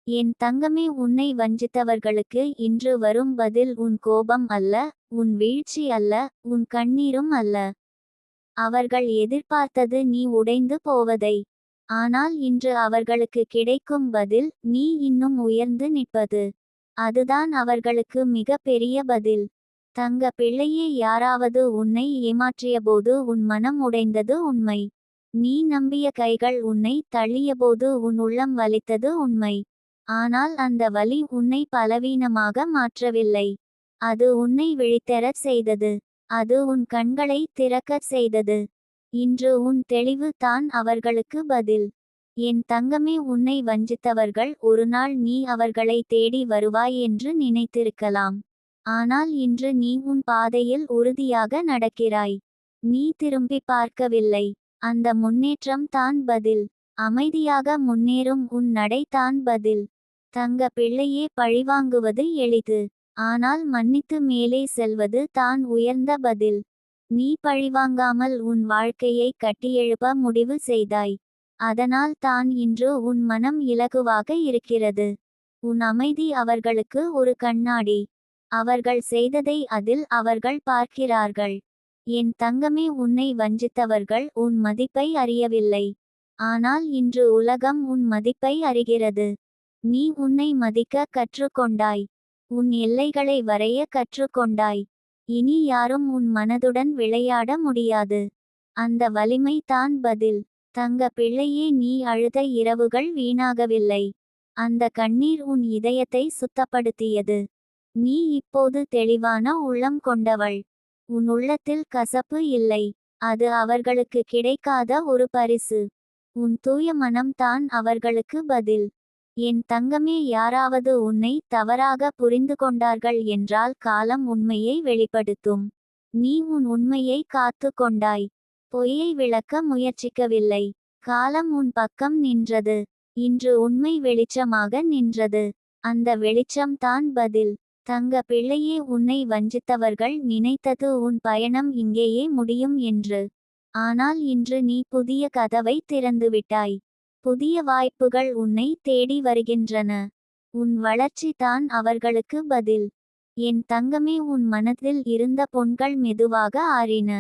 என் தங்கமே, உன்னை வஞ்சித்தவர்களுக்கு இன்று வரும் பதில் உன் கோபம் அல்ல, உன் வீழ்ச்சி அல்ல, உன் கண்ணீரும் அல்ல. அவர்கள் எதிர்பார்த்தது நீ உடைந்து போவதை. ஆனால் இன்று அவர்களுக்கு கிடைக்கும் பதில் நீ இன்னும் உயர்ந்து நிற்பது. அதுதான் அவர்களுக்கு மிக பெரிய பதில். தங்க பிள்ளையே, யாராவது உன்னை ஏமாற்றியபோது உன் மனம் உடைந்தது உண்மை. நீ நம்பிய கைகள் உன்னை தள்ளியபோது உன் உள்ளம் வலித்தது உண்மை. ஆனால் அந்த வலி உன்னை பலவீனமாக மாற்றவில்லை. அது உன்னை விழித்தெழச் செய்தது. அது உன் கண்களை திறக்கச் செய்தது. இன்று உன் தெளிவு தான் அவர்களுக்கு பதில். என் தங்கமே, உன்னை வஞ்சித்தவர்கள் ஒருநாள் நீ அவர்களை தேடி வருவாய் என்று நினைத்திருக்கலாம். ஆனால் இன்று நீ உன் பாதையில் உறுதியாக நடக்கிறாய். நீ திரும்பி பார்க்கவில்லை. அந்த முன்னேற்றம் தான் பதில். அமைதியாக முன்னேறும் உன் நடை தான் பதில். தங்க பிள்ளையே, பழிவாங்குவது எளிது. ஆனால் மன்னித்து மேலே செல்வது தான் உயர்ந்த பதில். நீ பழிவாங்காமல் உன் வாழ்க்கையை கட்டியெழுப்ப முடிவு செய்தாய். அதனால் தான் இன்று உன் மனம் இலகுவாக இருக்கிறது. உன் அமைதி அவர்களுக்கு ஒரு கண்ணாடி. அவர்கள் செய்ததை அதில் அவர்கள் பார்க்கிறார்கள். என் தங்கமே, உன்னை வஞ்சித்தவர்கள் உன் மதிப்பை அறியவில்லை. ஆனால் இன்று உலகம் உன் மதிப்பை அறிகிறது. நீ உன்னை மதிக்க கற்றுக்கொண்டாய். உன் எல்லைகளை வரைய கற்றுக்கொண்டாய். இனி யாரும் உன் மனதுடன் விளையாட முடியாது. அந்த வலிமை தான் பதில். தங்க பிள்ளையே, நீ அழுத இரவுகள் வீணாகவில்லை. அந்த கண்ணீர் உன் இதயத்தை சுத்தப்படுத்தியது. நீ இப்போது தெளிவான உள்ளம் கொண்டவள். உன் உள்ளத்தில் கசப்பு இல்லை. அது அவர்களுக்கு கிடைக்காத ஒரு பரிசு. உன் தூய மனம் தான் அவர்களுக்கு பதில். என் தங்கமே, யாராவது உன்னை தவறாக புரிந்து கொண்டார்கள் என்றால் காலம் உண்மையை வெளிப்படுத்தும். நீ உன் உண்மையை காத்து கொண்டாய். பொய்யை விளக்க முயற்சிக்கவில்லை. காலம் உன் பக்கம் நின்றது. இன்று உண்மை வெளிச்சமாக நின்றது. அந்த வெளிச்சம் தான் பதில். தங்க பிள்ளையே, உன்னை வஞ்சித்தவர்கள் நினைத்தது உன் பயணம் இங்கேயே முடியும் என்று. ஆனால் இன்று நீ புதிய கதவை திறந்துவிட்டாய். புதிய வாய்ப்புகள் உன்னை தேடி வருகின்றன. உன் வளர்ச்சி தான் அவர்களுக்கு பதில். என் தங்கமே, உன் மனதில் இருந்த புண்கள் மெதுவாக ஆறின.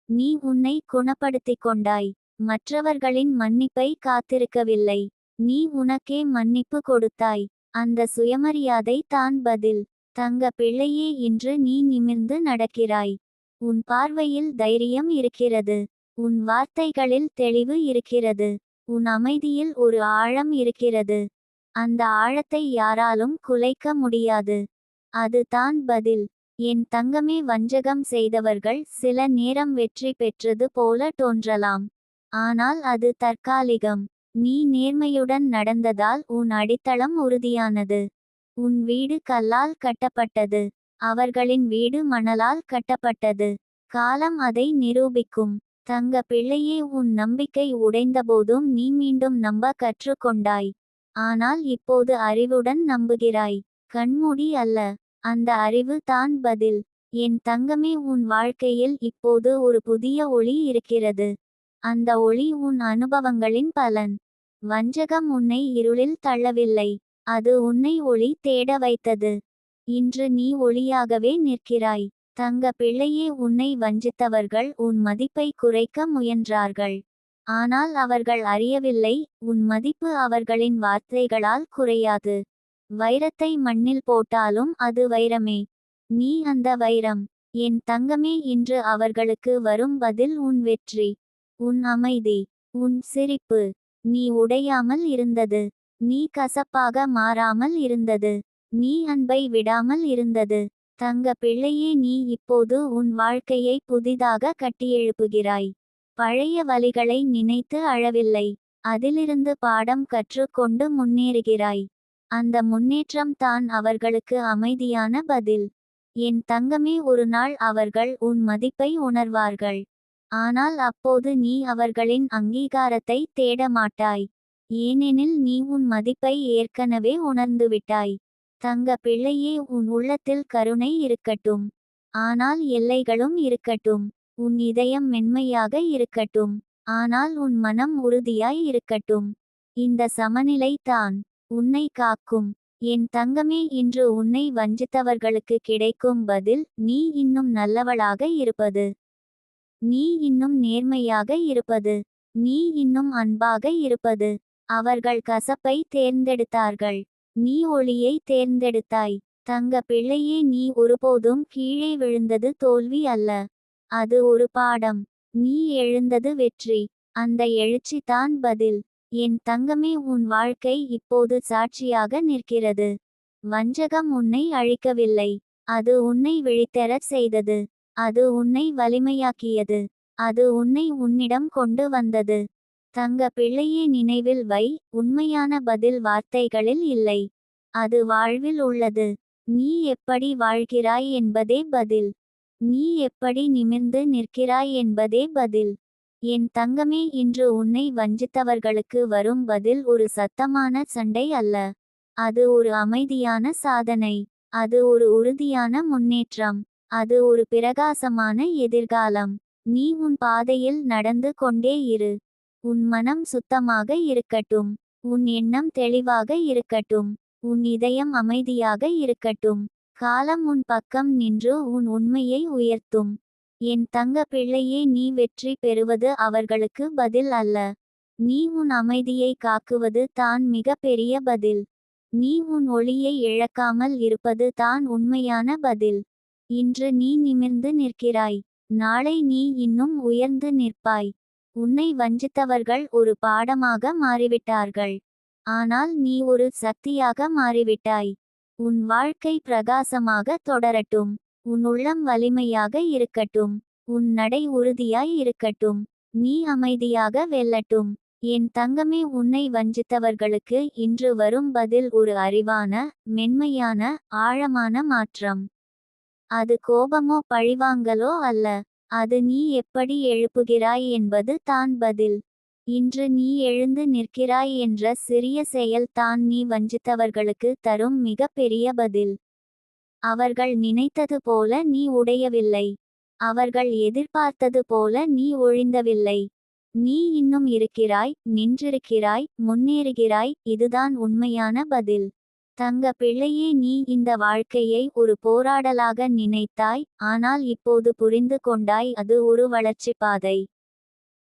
நீ உன்னை குணப்படுத்திக் கொண்டாய். மற்றவர்களின் மன்னிப்பை காத்திருக்கவில்லை. நீ உனக்கே மன்னிப்பு கொடுத்தாய். அந்த சுயமரியாதை தான் பதில். தங்க பிள்ளையே, இன்று நீ நிமிர்ந்து நடக்கிறாய். உன் பார்வையில் தைரியம் இருக்கிறது. உன் வார்த்தைகளில் தெளிவு இருக்கிறது. உன் அமைதியில் ஒரு ஆழம் இருக்கிறது. அந்த ஆழத்தை யாராலும் குலைக்க முடியாது. அது தான் பதில். என் தங்கமே, வஞ்சகம் செய்தவர்கள் சில நேரம் வெற்றி பெற்றது போல தோன்றலாம். ஆனால் அது தற்காலிகம். நீ நேர்மையுடன் நடந்ததால் உன் அடித்தளம் உறுதியானது. உன் வீடு கல்லால் கட்டப்பட்டது. அவர்களின் வீடு மணலால் கட்டப்பட்டது. காலம் அதை நிரூபிக்கும். தங்க பிள்ளையே, உன் நம்பிக்கை உடைந்தபோதும் நீ மீண்டும் நம்ப கற்றுக்கொண்டாய். ஆனால் இப்போது அறிவுடன் நம்புகிறாய். கண்மூடி அல்ல. அந்த அறிவு தான் பதில். என் தங்கமே, உன் வாழ்க்கையில் இப்போது ஒரு புதிய ஒளி இருக்கிறது. அந்த ஒளி உன் அனுபவங்களின் பலன். வஞ்சகம் உன்னை இருளில் தள்ளவில்லை. அது உன்னை ஒளி தேட வைத்தது. இன்று நீ ஒளியாகவே நிற்கிறாய். தங்க பிள்ளையே, உன்னை வஞ்சித்தவர்கள் உன் மதிப்பை குறைக்க முயன்றார்கள். ஆனால் அவர்கள் அறியவில்லை, உன் மதிப்பு அவர்களின் வார்த்தைகளால் குறையாது. வைரத்தை மண்ணில் போட்டாலும் அது வைரமே. நீ அந்த வைரம். என் தங்கமே, இன்று அவர்களுக்கு வரும் பதில் உன் வெற்றி. உன் அமைதி. உன் சிரிப்பு. நீ உடையாமல் இருந்தது. நீ கசப்பாக மாறாமல் இருந்தது. நீ அன்பை விடாமல் இருந்தது. தங்க பிள்ளையே, நீ இப்போது உன் வாழ்க்கையை புதிதாக கட்டியெழுப்புகிறாய். பழைய வலிகளை நினைத்து அழவில்லை. அதிலிருந்து பாடம் கற்றுக்கொண்டு முன்னேறுகிறாய். அந்த முன்னேற்றம் தான் அவர்களுக்கு அமைதியான பதில். என் தங்கமே, ஒரு நாள் அவர்கள் உன் மதிப்பை உணர்வார்கள். ஆனால் அப்போது நீ அவர்களின் அங்கீகாரத்தை தேட மாட்டாய். ஏனெனில் நீ உன் மதிப்பை ஏற்கனவே உணர்ந்துவிட்டாய். தங்க பிள்ளையே, உன் உள்ளத்தில் கருணை இருக்கட்டும். ஆனால் எல்லைகளும் இருக்கட்டும். உன் இதயம் மென்மையாக இருக்கட்டும். ஆனால் உன் மனம் உறுதியாய் இருக்கட்டும். இந்த சமநிலை தான் உன்னை காக்கும். என் தங்கமே, இன்று உன்னை வஞ்சித்தவர்களுக்கு கிடைக்கும் பதில் நீ இன்னும் நல்லவளாக இருப்பது. நீ இன்னும் நேர்மையாக இருப்பது. நீ இன்னும் அன்பாக இருப்பது. அவர்கள் கசப்பை தேர்ந்தெடுத்தார்கள். நீ ஒளியை தேர்ந்தெடுத்தாய். தங்க பிள்ளையே, நீ ஒருபோதும் கீழே விழுந்தது தோல்வி அல்ல. அது ஒரு பாடம். நீ எழுந்தது வெற்றி. அந்த எழுச்சி தான் பதில். என் தங்கமே, உன் வாழ்க்கை இப்போது சாட்சியாக நிற்கிறது. வஞ்சகம் உன்னை அழிக்கவில்லை. அது உன்னை விழித்தெழச் செய்தது. அது உன்னை வலிமையாக்கியது. அது உன்னை உன்னிடம் கொண்டு வந்தது. தங்க பிள்ளையே, நினைவில் வை, உண்மையான பதில் வார்த்தைகளில் இல்லை. அது வாழ்வில் உள்ளது. நீ எப்படி வாழ்கிறாய் என்பதே பதில். நீ எப்படி நிமிர்ந்து நிற்கிறாய் என்பதே பதில். என் தங்கமே, இன்று உன்னை வஞ்சித்தவர்களுக்கு வரும் பதில் ஒரு சத்தமான சண்டை அல்ல. அது ஒரு அமைதியான சாதனை. அது ஒரு உறுதியான முன்னேற்றம். அது ஒரு பிரகாசமான எதிர்காலம். நீ உன் பாதையில் நடந்து கொண்டே இரு. உன் மனம் சுத்தமாக இருக்கட்டும். உன் எண்ணம் தெளிவாக இருக்கட்டும். உன் இதயம் அமைதியாக இருக்கட்டும். காலம் உன் பக்கம் நின்று உன் உண்மையை உயர்த்தும். என் தங்க பிள்ளையே, நீ வெற்றி பெறுவது அவர்களுக்கு பதில் அல்ல. நீ உன் அமைதியை காக்குவது தான் மிக பெரிய பதில். நீ உன் ஒளியை இழக்காமல் இருப்பது தான் உண்மையான பதில். இன்று நீ நிமிர்ந்து நிற்கிறாய். நாளை நீ இன்னும் உயர்ந்து நிற்பாய். உன்னை வஞ்சித்தவர்கள் ஒரு பாடமாக மாறிவிட்டார்கள். ஆனால் நீ ஒரு சக்தியாக மாறிவிட்டாய். உன் வாழ்க்கை பிரகாசமாக தொடரட்டும். உன் உள்ளம் வலிமையாக இருக்கட்டும். உன் நடை உறுதியாய் இருக்கட்டும். நீ அமைதியாக வெல்லட்டும். என் தங்கமே, உன்னை வஞ்சித்தவர்களுக்கு இன்று வரும் பதில் ஒரு அறிவான, மென்மையான, ஆழமான மாற்றம். அது கோபமோ பழிவாங்கலோ அல்ல. அது நீ எப்படி எழுப்புகிறாய் என்பது தான் பதில். இன்று நீ எழுந்து நிற்கிறாய் என்ற சிறிய செயல் தான் நீ வஞ்சித்தவர்களுக்கு தரும் மிக பெரிய பதில். அவர்கள் நினைத்தது போல நீ உடையவில்லை. அவர்கள் எதிர்பார்த்தது போல நீ ஒழிந்தவில்லை. நீ இன்னும் இருக்கிறாய், நின்றிருக்கிறாய், முன்னேறுகிறாய். இதுதான் உண்மையான பதில். தங்க பிள்ளையே, நீ இந்த வாழ்க்கையை ஒரு போராடலாக நினைத்தாய். ஆனால் இப்போது புரிந்து கொண்டாய், அது ஒரு வளர்ச்சி பாதை.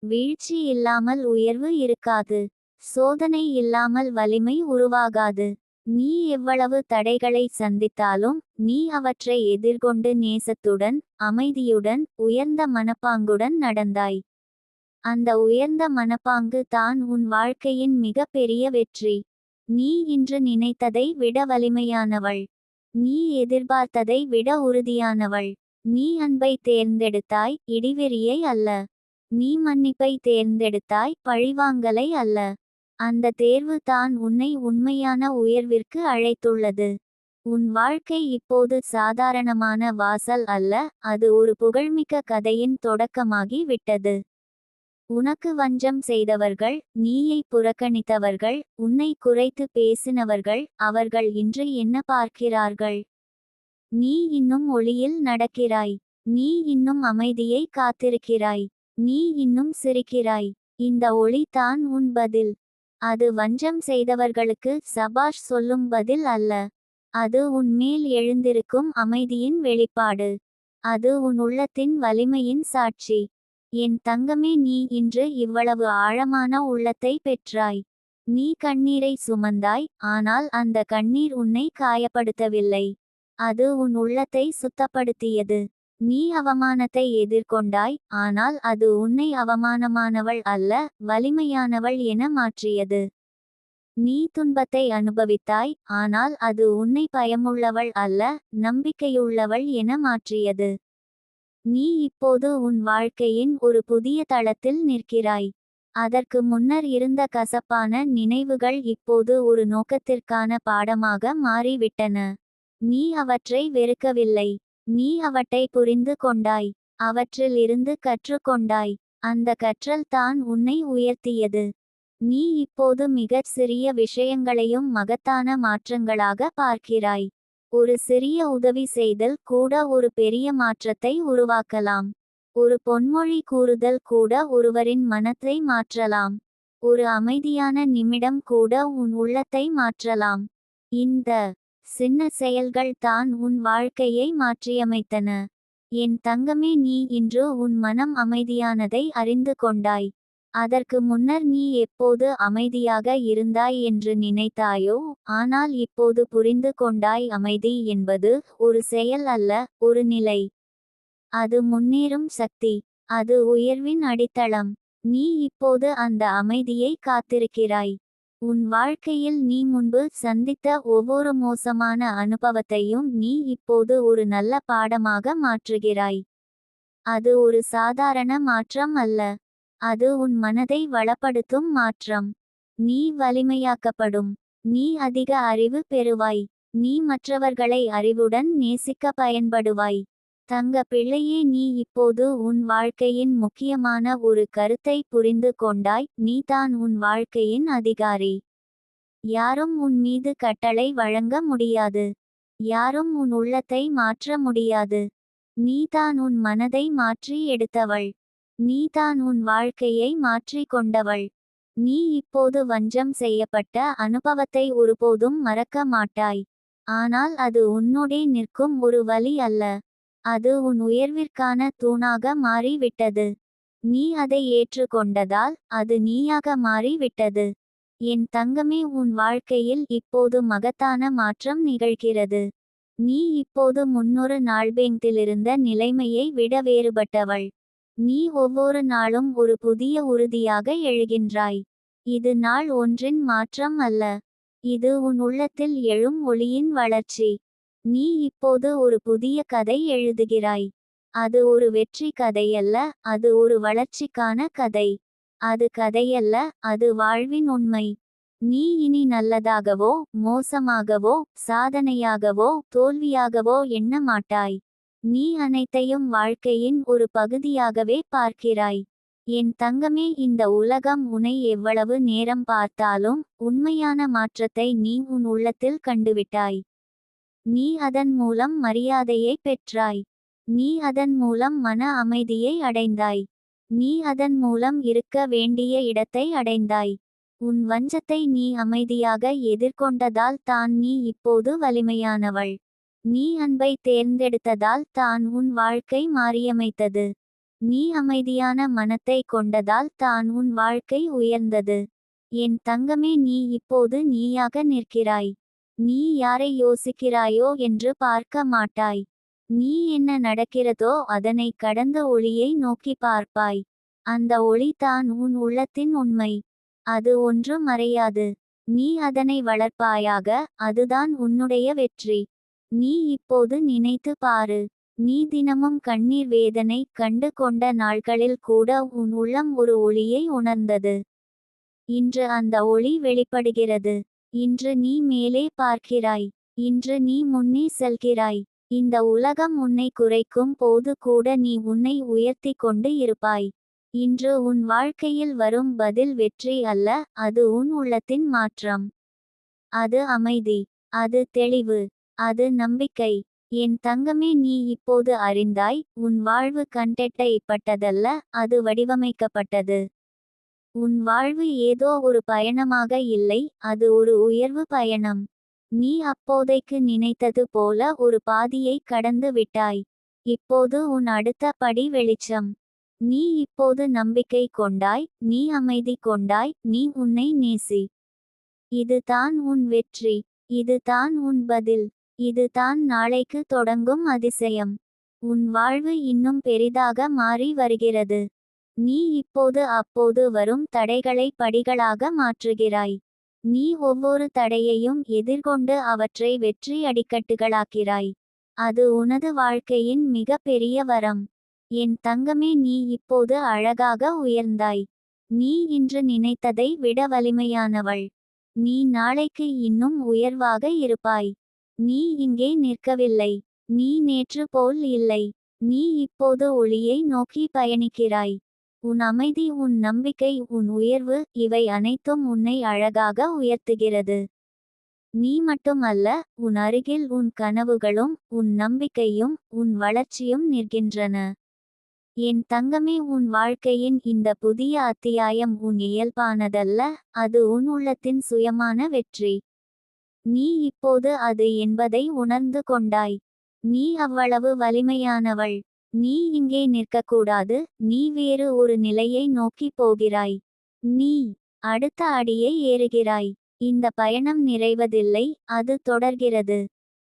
வீழ்ச்சி இல்லாமல் உயர்வு இருக்காது. சோதனை இல்லாமல் வலிமை உருவாகாது. நீ எவ்வளவு தடைகளை சந்தித்தாலும் நீ அவற்றை எதிர்கொண்டு நேசத்துடன், அமைதியுடன், உயர்ந்த மனப்பாங்குடன் நடந்தாய். அந்த உயர்ந்த மனப்பாங்கு தான் உன் வாழ்க்கையின் மிக பெரிய வெற்றி. நீ இன்று நினைத்ததை விட வலிமையானவள். நீ எதிர்பார்த்ததை விட உறுதியானவள். நீ அன்பை தேர்ந்தெடுத்தாய், இடிவெறியை அல்ல. நீ மன்னிப்பை தேர்ந்தெடுத்தாய், பழிவாங்கலை அல்ல. அந்த தேர்வு தான் உன்னை உண்மையான உயர்விற்கு அழைத்துள்ளது. உன் வாழ்க்கை இப்போது சாதாரணமான வாசல் அல்ல, அது ஒரு புகழ்மிக்க கதையின் தொடக்கமாகி விட்டது. உனக்கு வஞ்சம் செய்தவர்கள், நீயை புறக்கணித்தவர்கள், உன்னை குறைத்து பேசினவர்கள், அவர்கள் இன்று என்ன பார்க்கிறார்கள்? நீ இன்னும் ஒளியில் நடக்கிறாய். நீ இன்னும் அமைதியை காத்திருக்கிறாய். நீ இன்னும் சிரிக்கிறாய். இந்த ஒளி தான் உன் பதில். அது வஞ்சம் செய்தவர்களுக்கு சபாஷ் சொல்லும் பதில் அல்ல. அது உன் மேல் எழுந்திருக்கும் அமைதியின் வெளிப்பாடு. அது உன் உள்ளத்தின் வலிமையின் சாட்சி. என் தங்கமே, நீ இன்று இவ்வளவு ஆழமான உள்ளத்தை பெற்றாய். நீ கண்ணீரை சுமந்தாய், ஆனால் அந்த கண்ணீர் உன்னை காயப்படுத்தவில்லை. அது உன் உள்ளத்தை சுத்தப்படுத்தியது. நீ அவமானத்தை எதிர்கொண்டாய், ஆனால் அது உன்னை அவமானமானவள் அல்ல, வலிமையானவள் என மாற்றியது. நீ துன்பத்தை அனுபவித்தாய், ஆனால் அது உன்னை பயமுள்ளவள் அல்ல, நம்பிக்கையுள்ளவள் என மாற்றியது. நீ இப்போது உன் வாழ்க்கையின் ஒரு புதிய தளத்தில் நிற்கிறாய். அதற்கு முன்னர் இருந்த கசப்பான நினைவுகள் இப்போது ஒரு நோக்கத்திற்கான பாடமாக மாறிவிட்டன. நீ அவற்றை வெறுக்கவில்லை. நீ அவற்றை புரிந்து கொண்டாய். அவற்றில் இருந்து கற்றுக்கொண்டாய். அந்த கற்றல் தான் உன்னை உயர்த்தியது. நீ இப்போது மிகச் சிறிய விஷயங்களையும் மகத்தான மாற்றங்களாக பார்க்கிறாய். ஒரு சிறிய உதவி செய்தல் கூட ஒரு பெரிய மாற்றத்தை உருவாக்கலாம். ஒரு பொன்மொழி கூறுதல் கூட ஒருவரின் மனத்தை மாற்றலாம். ஒரு அமைதியான நிமிடம் கூட உன் உள்ளத்தை மாற்றலாம். இந்த சின்ன செயல்கள் தான் உன் வாழ்க்கையை மாற்றியமைத்தன. என் தங்கமே, நீ இன்று உன் மனம் அமைதியானதை அறிந்து கொண்டாய். அதற்கு முன்னர் நீ எப்போது அமைதியாக இருந்தாய் என்று நினைத்தாயோ, ஆனால் இப்போது புரிந்து கொண்டாய், அமைதி என்பது ஒரு செயல் அல்ல, ஒரு நிலை. அது முன்னேறும் சக்தி. அது உயர்வின் அடித்தளம். நீ இப்போது அந்த அமைதியை காத்திருக்கிறாய். உன் வாழ்க்கையில் நீ முன்பு சந்தித்த ஒவ்வொரு மோசமான அனுபவத்தையும் நீ இப்போது ஒரு நல்ல பாடமாக மாற்றுகிறாய். அது ஒரு சாதாரண மாற்றம் அல்ல. அது உன் மனதை வளப்படுத்தும் மாற்றம். நீ வலிமையாக்கப்படும். நீ அதிக அறிவு பெறுவாய். நீ மற்றவர்களை அறிவுடன் நேசிக்க பயன்படுவாய். தங்க பிள்ளையே, நீ இப்போது உன் வாழ்க்கையின் முக்கியமான ஒரு கருத்தை புரிந்து கொண்டாய். நீதான் உன் வாழ்க்கையின் அதிகாரி. யாரும் உன் மீது கட்டளை வழங்க முடியாது. யாரும் உன் உள்ளத்தை மாற்ற முடியாது. நீதான் உன் மனதை மாற்றி எடுத்தவள். நீதான் உன் வாழ்க்கையை மாற்றிக் கொண்டவள். நீ இப்போது வஞ்சம் செய்யப்பட்ட அனுபவத்தை ஒருபோதும் மறக்க மாட்டாய். ஆனால் அது உன்னோடே நிற்கும் ஒரு வழி அல்ல. அது உன் உயர்விற்கான தூணாக மாறி விட்டது. நீ அதை ஏற்றுக்கொண்டதால் அது நீயாக மாறி விட்டது. என் தங்கமே, உன் வாழ்க்கையில் இப்போது மகத்தான மாற்றம் நிகழ்கிறது. நீ இப்போது முன்னொரு நாள்பேங்கிலிருந்த நிலைமையை விட வேறுபட்டவள். நீ ஒவ்வொரு நாளும் ஒரு புதிய உறுதியாக எழுகின்றாய். இது நாள் ஒன்றின் மாற்றம் அல்ல. இது உன் உள்ளத்தில் எழும் ஒளியின் வளர்ச்சி. நீ இப்போது ஒரு புதிய கதை எழுதுகிறாய். அது ஒரு வெற்றி கதையல்ல, அது ஒரு வளர்ச்சிக்கான கதை. அது கதையல்ல, அது வாழ்வின் உண்மை. நீ இனி நல்லதாகவோ மோசமாகவோ சாதனையாகவோ தோல்வியாகவோ எண்ண மாட்டாய். நீ அனைத்தையும் வாழ்க்கையின் ஒரு பகுதியாகவே பார்க்கிறாய். என் தங்கமே, இந்த உலகம் உன்னை எவ்வளவு நேரம் பார்த்தாலும் உண்மையான மாற்றத்தை நீ உன் உள்ளத்தில் கண்டுவிட்டாய். நீ அதன் மூலம் மரியாதையை பெற்றாய். நீ அதன் மூலம் மன அமைதியை அடைந்தாய். நீ அதன் மூலம் இருக்க வேண்டிய இடத்தை அடைந்தாய். உன் வஞ்சத்தை நீ அமைதியாக எதிர்கொண்டதால் தான் நீ இப்போது வலிமையானவள். நீ அன்பை தேர்ந்தெடுத்ததால் தான் உன் வாழ்க்கை மாறியமைத்தது. நீ அமைதியான மனத்தை கொண்டதால் தான் உன் வாழ்க்கை உயர்ந்தது. என் தங்கமே, நீ இப்போது நீயாக நிற்கிறாய். நீ யாரை யோசிக்கிறாயோ என்று பார்க்க மாட்டாய். நீ என்ன நடக்கிறதோ அதனை கடந்த ஒளியை நோக்கி பார்ப்பாய். அந்த ஒளி தான் உன் உள்ளத்தின் உண்மை. அது ஒன்றும் மறையாது. நீ அதனை வளர்ப்பாயாக. அதுதான் உன்னுடைய வெற்றி. நீ இப்போது நினைத்து பாரு. நீ தினமும் கண்ணீர் வேதனை கண்டு கொண்ட நாட்களில் கூட உன் உள்ளம் ஒரு ஒளியை உணர்ந்தது. இன்று அந்த ஒளி வெளிப்படுகிறது. இன்று நீ மேலே பார்க்கிறாய். இன்று நீ முன்னே செல்கிறாய். இந்த உலகம் உன்னை குறைக்கும் போது கூட நீ உன்னை உயர்த்தி கொண்டு இருப்பாய். இன்று உன் வாழ்க்கையில் வரும் பதில் வெற்றி அல்ல, அது உன் உள்ளத்தின் மாற்றம். அது அமைதி. அது தெளிவு. அது நம்பிக்கை. என் தங்கமே, நீ இப்போது அறிந்தாய், உன் வாழ்வு கண்டெட்டப்பட்டதல்ல, அது வடிவமைக்கப்பட்டது. உன் வாழ்வு ஏதோ ஒரு பயணமாக இல்லை, அது ஒரு உயர்வு பயணம். நீ அப்போதைக்கு நினைத்தது போல ஒரு பாதியை கடந்து விட்டாய். இப்போது உன் அடுத்த படி வெளிச்சம். நீ இப்போது நம்பிக்கை கொண்டாய், நீ அமைதி கொண்டாய், நீ உன்னை நேசி. இது தான் உன் வெற்றி. இது தான் உன் பதில். இது தான் நாளைக்கு தொடங்கும் அதிசயம். உன் வாழ்வு இன்னும் பெரிதாக மாறி வருகிறது. நீ இப்போது அப்போது வரும் தடைகளை படிகளாக மாற்றுகிறாய். நீ ஒவ்வொரு தடையையும் எதிர்கொண்டு அவற்றை வெற்றி அடிக்கட்டுகளாக்கிறாய். அது உனது வாழ்க்கையின் மிக பெரிய வரம். என் தங்கமே, நீ இப்போது அழகாக உயர்ந்தாய். நீ இன்று நினைத்ததை விட வலிமையானவள். நீ நாளைக்கு இன்னும் உயர்வாக இருப்பாய். நீ இங்கே நிற்கவில்லை. நீ நேற்று போல் இல்லை. நீ இப்போது ஒளியை நோக்கி பயணிக்கிறாய். உன் அமைதி, உன் நம்பிக்கை, உன் உயர்வு, இவை அனைத்தும் உன்னை அழகாக உயர்த்துகிறது. நீ மட்டுமல்ல, உன் அருகில் உன் கனவுகளும் உன் நம்பிக்கையும் உன் வளர்ச்சியும் நிற்கின்றன. என் தங்கமே, உன் வாழ்க்கையின் இந்த புதிய அத்தியாயம் உன் இயல்பானதல்ல, அது உன் உள்ளத்தின் சுயமான வெற்றி. நீ இப்போது அது என்பதை உணர்ந்து கொண்டாய். நீ அவ்வளவு வலிமையானவள். நீ இங்கே நிற்கக்கூடாது, நீ வேறு ஒரு நிலையை நோக்கி போகிறாய். நீ அடுத்த அடியை ஏறுகிறாய். இந்த பயணம் நிறைவதில்லை, அது தொடர்கிறது.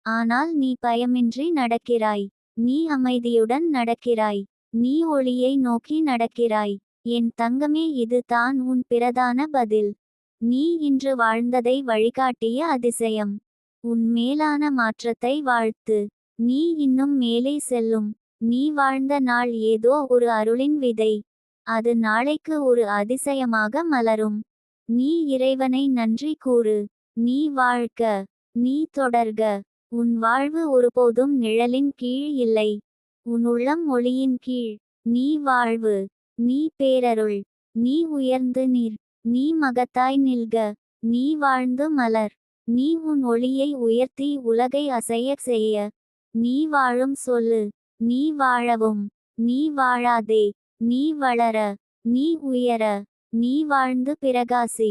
ஆனால் நீ பயமின்றி நடக்கிறாய். நீ அமைதியுடன் நடக்கிறாய். நீ ஒளியை நோக்கி நடக்கிறாய். என் தங்கமே, இது தான் உன் பிரதான பதில். நீ இன்று வாழ்ந்ததை வழிகாட்டிய அதிசயம். உன் மேலான மாற்றத்தை வாழ்த்து. நீ இன்னும் மேலே செல்லும். நீ வாழ்ந்த நாள் ஏதோ ஒரு அருளின் விதை. அது நாளைக்கு ஒரு அதிசயமாக மலரும். நீ இறைவனை நன்றி கூறு. நீ வாழ்க. நீ தொடர்க. உன் வாழ்வு ஒருபோதும் நிழலின் கீழ் இல்லை. உன் உள்ளம் ஒளியின் கீழ். நீ வாழ்வு. நீ பேரருள். நீ உயர்ந்து நிற். நீ மகத்தாய் நில்க. நீ வாழ்ந்து மலர். நீ உன் ஒளியை உயர்த்தி உலகை அசையச் செய்ய. நீ வாழும் சொல்லு. நீ வாழவும். நீ வாழாதே. நீ வளர. நீ உயர. நீ வாழ்ந்து பிரகாசி.